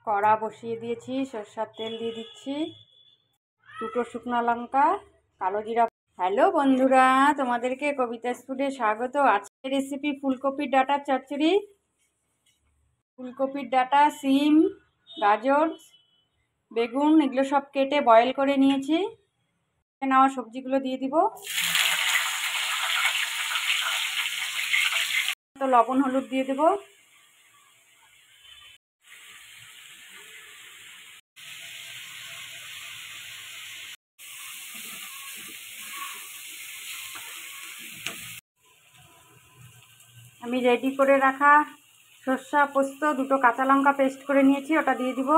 কড়া বসিয়ে দিয়েছি, সরষের তেল দিয়ে দিচ্ছি, দুটো শুকনো লঙ্কা, কালো জিরা। হ্যালো বন্ধুরা, তোমাদেরকে কবিতাস ফুডে স্বাগত। আজকের রেসিপি ফুলকপির ডাঁটার চচ্চড়ি। ফুলকপির ডাঁটা, সিম, গাজর, বেগুন এগুলো সব কেটে বয়েল করে নিয়েছি। নেওয়া সবজিগুলো দিয়ে দিব। তো লবণ হলুদ দিয়ে দেব। আমি রেডি করে রাখা সর্ষে পোস্ত, দুটো কাঁচা লঙ্কা পেস্ট করে নিয়েছি, ওটা দিয়ে দিব।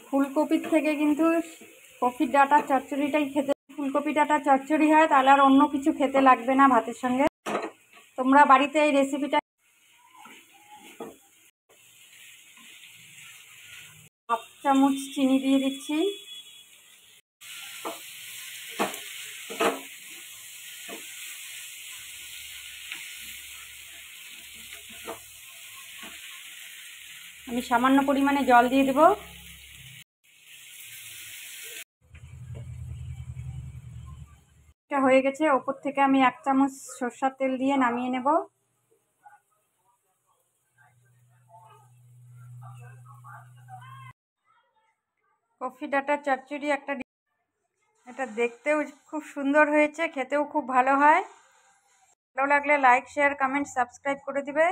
ফুলকপির থেকে কিন্তু কপির ডাঁটার চচ্চড়িটাই খেতে, ফুলকপি ডাঁটার চচ্চড়ি হয়, তাহলে আর অন্য কিছু খেতে লাগবে না ভাতের সঙ্গে। তোমরা বাড়িতে এই রেসিপিটা। হাফ চামচ চিনি দিয়ে দিচ্ছি। আমি সামান্য পরিমাণে জল দিয়ে দেব। এটা হয়ে গেছে। ওপর থেকে আমি 1 চামচ সরষের তেল দিয়ে নামিয়ে নেব। কফি ডাঁটার চচ্চড়ি এটা দেখতেও খুব সুন্দর হয়েছে, খেতেও খুব ভালো হয়। ভালো লাগলে লাইক, শেয়ার, কমেন্ট, সাবস্ক্রাইব করে দিবে।